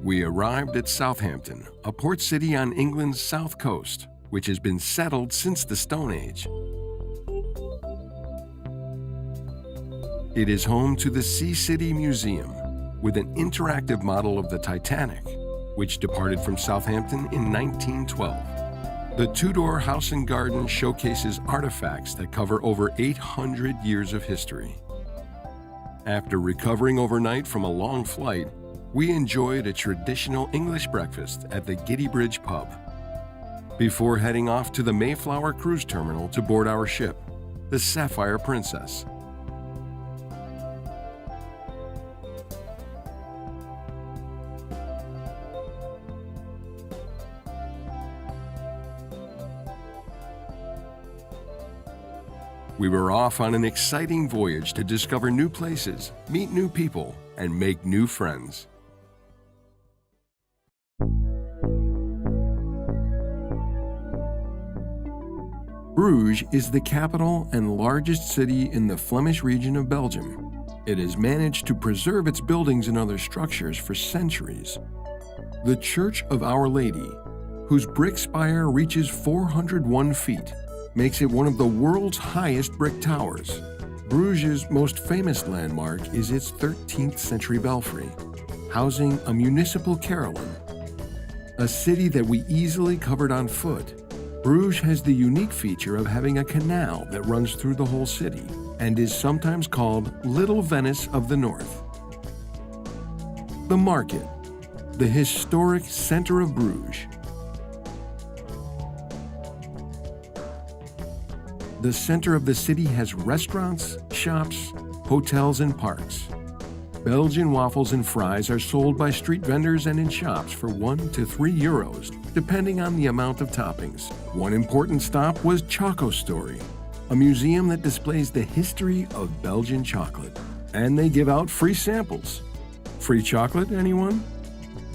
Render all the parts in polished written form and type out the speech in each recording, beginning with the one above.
We arrived at Southampton, a port city on England's south coast, which has been settled since the Stone Age. It is home to the Sea City Museum, with an interactive model of the Titanic, which departed from Southampton in 1912. The Tudor House and Garden showcases artifacts that cover over 800 years of history. After recovering overnight from a long flight, we enjoyed a traditional English breakfast at the Giddy Bridge pub, before heading off to the Mayflower Cruise Terminal to board our ship, the Sapphire Princess. We were off on an exciting voyage to discover new places, meet new people, and make new friends. Bruges is the capital and largest city in the Flemish region of Belgium. It has managed to preserve its buildings and other structures for centuries. The Church of Our Lady, whose brick spire reaches 401 feet, makes it one of the world's highest brick towers. Bruges' most famous landmark is its 13th century belfry, housing a municipal carillon. A city that we easily covered on foot, Bruges has the unique feature of having a canal that runs through the whole city and is sometimes called Little Venice of the North. The market, the historic center of Bruges. The center of the city has restaurants, shops, hotels, and parks. Belgian waffles and fries are sold by street vendors and in shops for 1 to 3 euros, depending on the amount of toppings. One important stop was Choco Story, a museum that displays the history of Belgian chocolate. And they give out free samples. Free chocolate, anyone?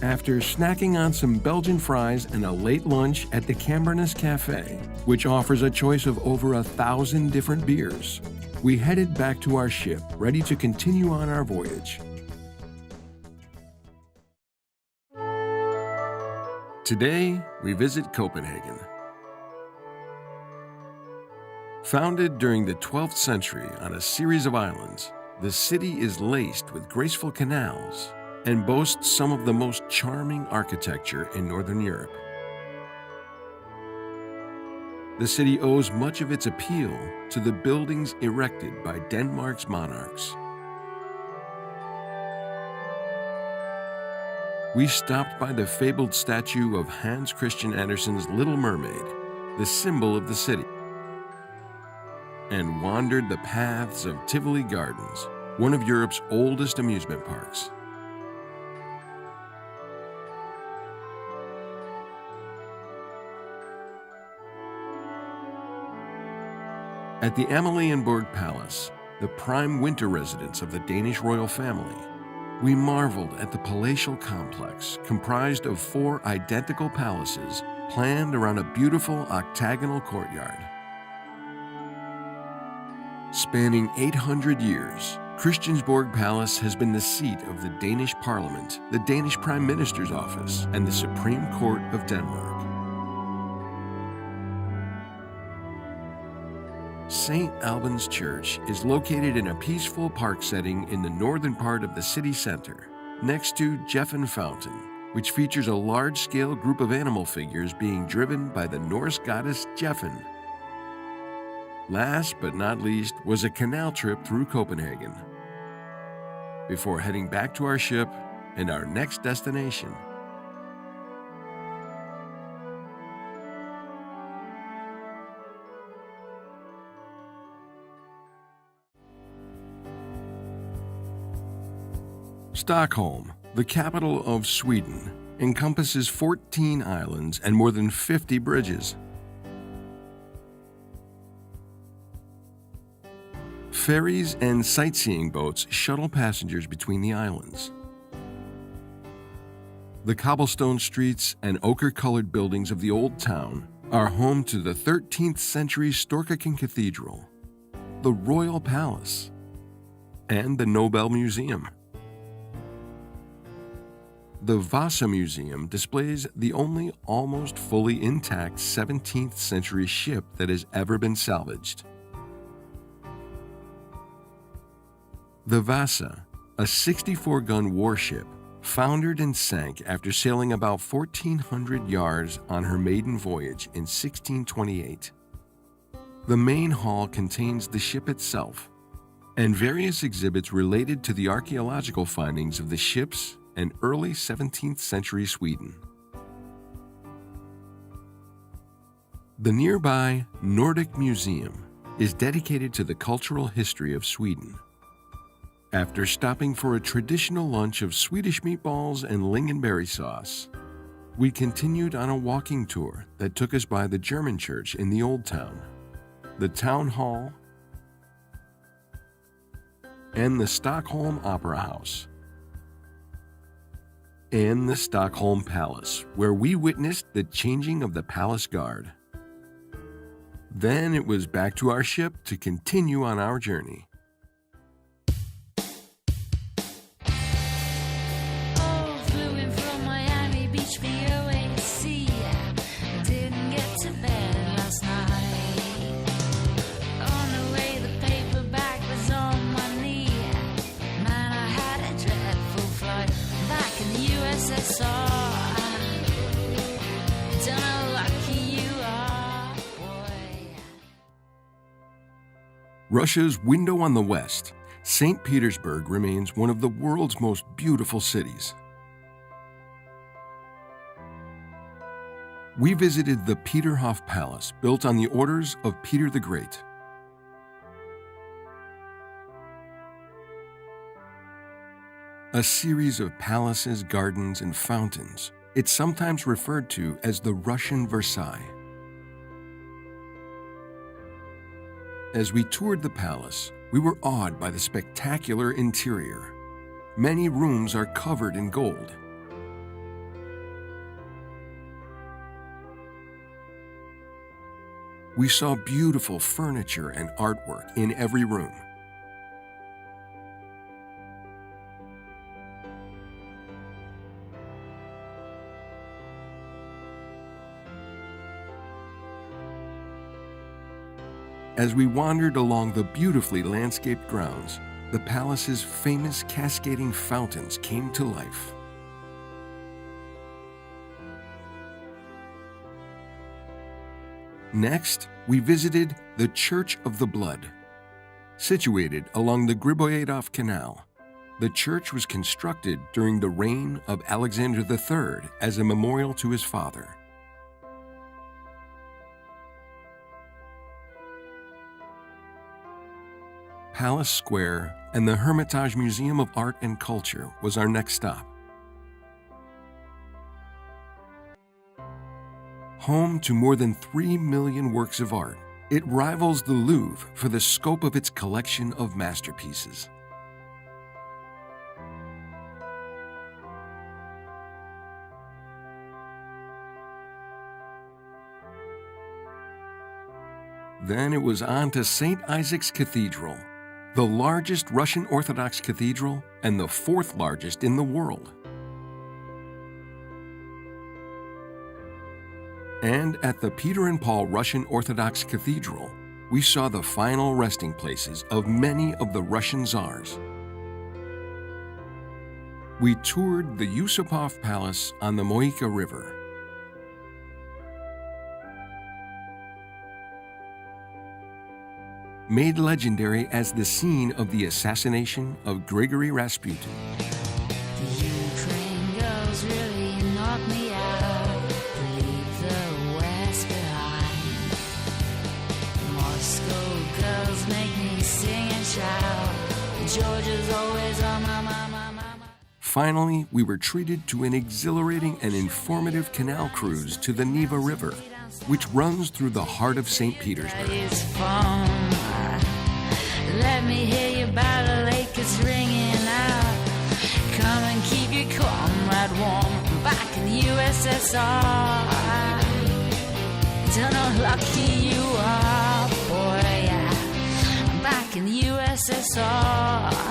After snacking on some Belgian fries and a late lunch at the Camberness Cafe, which offers a choice of over 1,000 different beers, we headed back to our ship, ready to continue on our voyage. Today, we visit Copenhagen. Founded during the 12th century on a series of islands, the city is laced with graceful canals and boasts some of the most charming architecture in Northern Europe. The city owes much of its appeal to the buildings erected by Denmark's monarchs. We stopped by the fabled statue of Hans Christian Andersen's Little Mermaid, the symbol of the city, and wandered the paths of Tivoli Gardens, one of Europe's oldest amusement parks. At the Amalienborg Palace, the prime winter residence of the Danish royal family, we marveled at the palatial complex comprised of 4 identical palaces planned around a beautiful octagonal courtyard. Spanning 800 years, Christiansborg Palace has been the seat of the Danish Parliament, the Danish Prime Minister's office, and the Supreme Court of Denmark. St. Albans Church is located in a peaceful park setting in the northern part of the city center, next to Geffen Fountain, which features a large-scale group of animal figures being driven by the Norse goddess Geffen. Last but not least was a canal trip through Copenhagen, before heading back to our ship and our next destination. Stockholm, the capital of Sweden, encompasses 14 islands and more than 50 bridges. Ferries and sightseeing boats shuttle passengers between the islands. The cobblestone streets and ochre-colored buildings of the Old Town are home to the 13th century Storkirken Cathedral, the Royal Palace, and the Nobel Museum. The Vasa Museum displays the only almost fully intact 17th century ship that has ever been salvaged. The Vasa, a 64-gun warship, foundered and sank after sailing about 1,400 yards on her maiden voyage in 1628. The main hall contains the ship itself and various exhibits related to the archaeological findings of the ships and early 17th century Sweden. The nearby Nordic Museum is dedicated to the cultural history of Sweden. After stopping for a traditional lunch of Swedish meatballs and lingonberry sauce, we continued on a walking tour that took us by the German church in the Old Town, the Town Hall, and the Stockholm Opera House, and the Stockholm Palace, where we witnessed the changing of the palace guard. Then it was back to our ship to continue on our journey. Russia's window on the West, St. Petersburg remains one of the world's most beautiful cities. We visited the Peterhof Palace, built on the orders of Peter the Great. A series of palaces, gardens, and fountains, it's sometimes referred to as the Russian Versailles. As we toured the palace, we were awed by the spectacular interior. Many rooms are covered in gold. We saw beautiful furniture and artwork in every room. As we wandered along the beautifully landscaped grounds, the palace's famous cascading fountains came to life. Next, we visited the Church of the Blood. Situated along the Griboyedov Canal, the church was constructed during the reign of Alexander III as a memorial to his father. Palace Square and the Hermitage Museum of Art and Culture was our next stop. Home to more than 3 million works of art, it rivals the Louvre for the scope of its collection of masterpieces. Then it was on to St. Isaac's Cathedral, the largest Russian Orthodox cathedral and the 4th largest in the world. And at the Peter and Paul Russian Orthodox Cathedral, we saw the final resting places of many of the Russian czars. We toured the Yusupov Palace on the Moika River. Made legendary as the scene of the assassination of Grigory Rasputin. The Ukraine girls really knock me out. Leave the West behind. Moscow girls make me sing and shout. Georgia's always on my. Finally, we were treated to an exhilarating and informative canal cruise to the Neva River, which runs through the heart of St. Petersburg. Let me hear you about a lake that's ringing out. Come and keep your comrade warm back in the USSR. Don't know how lucky you are, boy, yeah. Back in the USSR.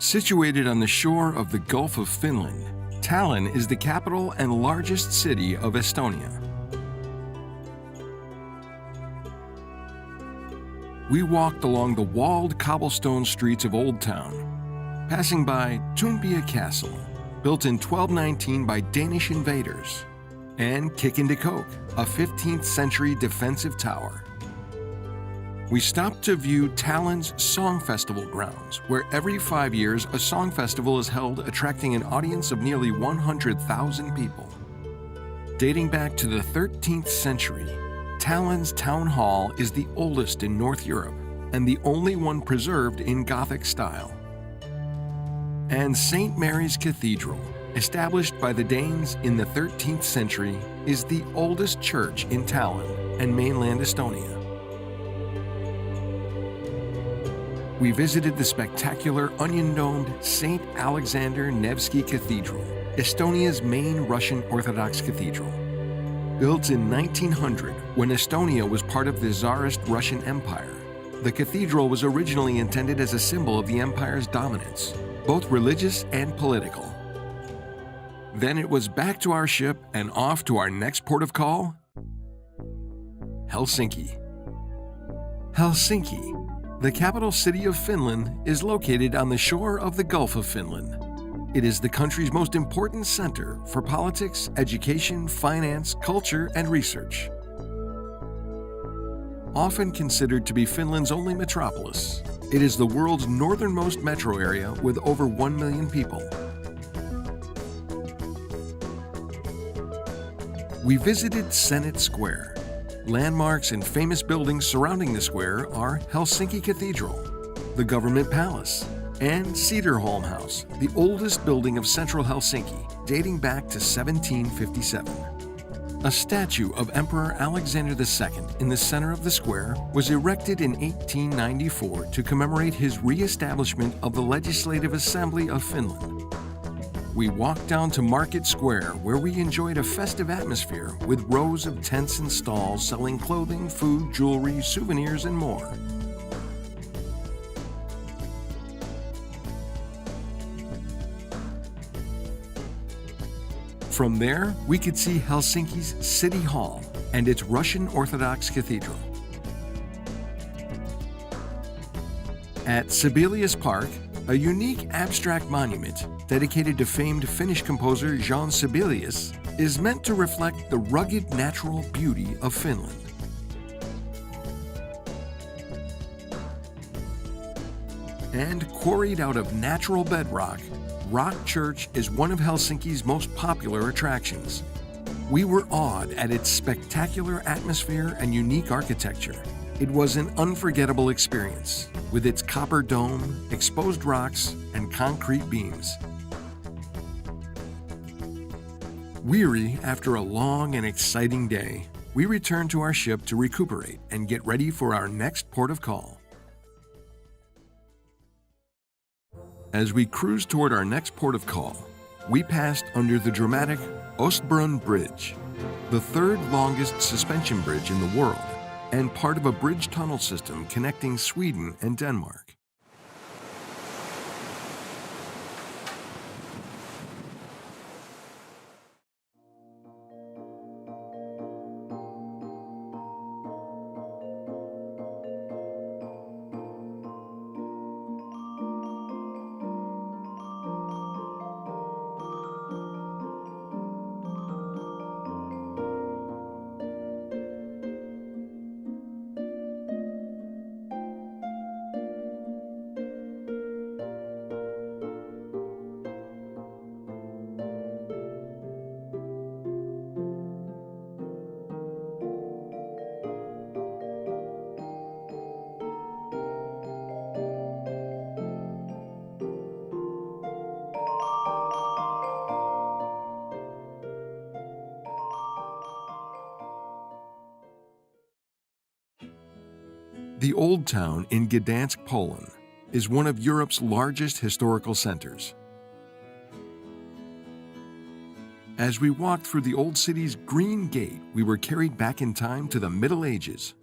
Situated on the shore of the Gulf of Finland, Tallinn is the capital and largest city of Estonia. We walked along the walled cobblestone streets of Old Town, passing by Toompea Castle, built in 1219 by Danish invaders, and Kikkendekoog, a 15th century defensive tower. We stopped to view Tallinn's Song Festival grounds, where every 5 years a song festival is held, attracting an audience of nearly 100,000 people. Dating back to the 13th century, Tallinn's town hall is the oldest in North Europe and the only one preserved in Gothic style. And St. Mary's Cathedral, established by the Danes in the 13th century, is the oldest church in Tallinn and mainland Estonia. We visited the spectacular onion-domed St. Alexander Nevsky Cathedral, Estonia's main Russian Orthodox cathedral. Built in 1900, when Estonia was part of the Tsarist Russian Empire, the cathedral was originally intended as a symbol of the empire's dominance, both religious and political. Then it was back to our ship and off to our next port of call, Helsinki. Helsinki, the capital city of Finland, is located on the shore of the Gulf of Finland. It is the country's most important center for politics, education, finance, culture, and research. Often considered to be Finland's only metropolis, it is the world's northernmost metro area with over 1 million people. We visited Senate Square. Landmarks and famous buildings surrounding the square are Helsinki Cathedral, the Government Palace, and Cederholm House, the oldest building of central Helsinki, dating back to 1757. A statue of Emperor Alexander II in the center of the square was erected in 1894 to commemorate his re-establishment of the Legislative Assembly of Finland. We walked down to Market Square, where we enjoyed a festive atmosphere with rows of tents and stalls selling clothing, food, jewelry, souvenirs, and more. From there, we could see Helsinki's City Hall and its Russian Orthodox Cathedral. At Sibelius Park, a unique abstract monument dedicated to famed Finnish composer Jean Sibelius, is meant to reflect the rugged natural beauty of Finland. And quarried out of natural bedrock, Rock Church is one of Helsinki's most popular attractions. We were awed at its spectacular atmosphere and unique architecture. It was an unforgettable experience, with its copper dome, exposed rocks, and concrete beams. Weary after a long and exciting day, we returned to our ship to recuperate and get ready for our next port of call. As we cruised toward our next port of call, we passed under the dramatic Ostbrunn Bridge, the third longest suspension bridge in the world, and part of a bridge tunnel system connecting Sweden and Denmark. The Old Town in Gdansk, Poland, is one of Europe's largest historical centers. As we walked through the old city's Green Gate, we were carried back in time to the Middle Ages.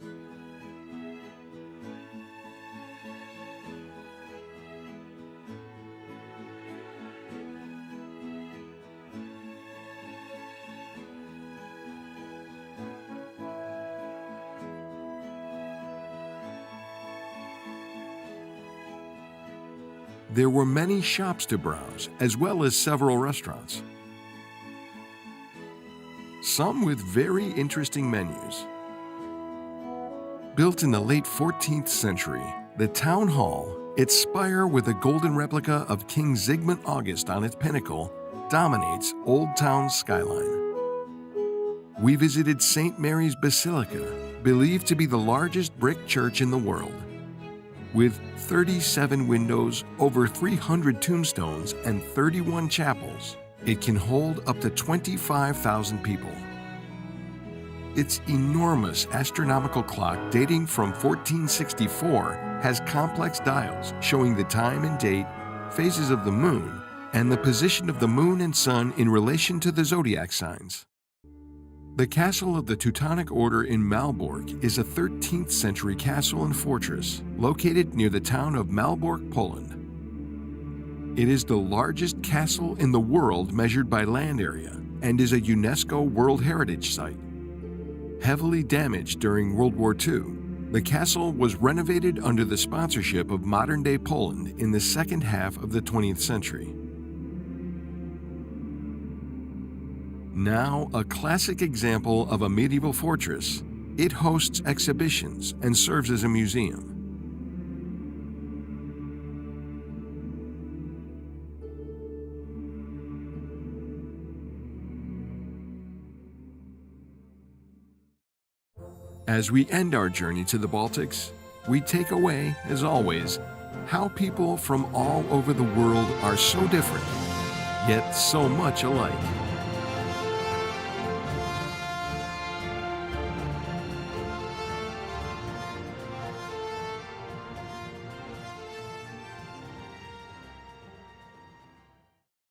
There were many shops to browse, as well as several restaurants, some with very interesting menus. Built in the late 14th century, the town hall, its spire with a golden replica of King Zygmunt August on its pinnacle, dominates Old Town's skyline. We visited St. Mary's Basilica, believed to be the largest brick church in the world. With 37 windows, over 300 tombstones, and 31 chapels, it can hold up to 25,000 people. Its enormous astronomical clock dating from 1464 has complex dials showing the time and date, phases of the moon, and the position of the moon and sun in relation to the zodiac signs. The castle of the Teutonic Order in Malbork is a 13th century castle and fortress located near the town of Malbork, Poland. It is the largest castle in the world measured by land area and is a UNESCO World Heritage Site. Heavily damaged during World War II, the castle was renovated under the sponsorship of modern-day Poland in the second half of the 20th century. Now a classic example of a medieval fortress, it hosts exhibitions and serves as a museum. As we end our journey to the Baltics, we take away, as always, how people from all over the world are so different, yet so much alike.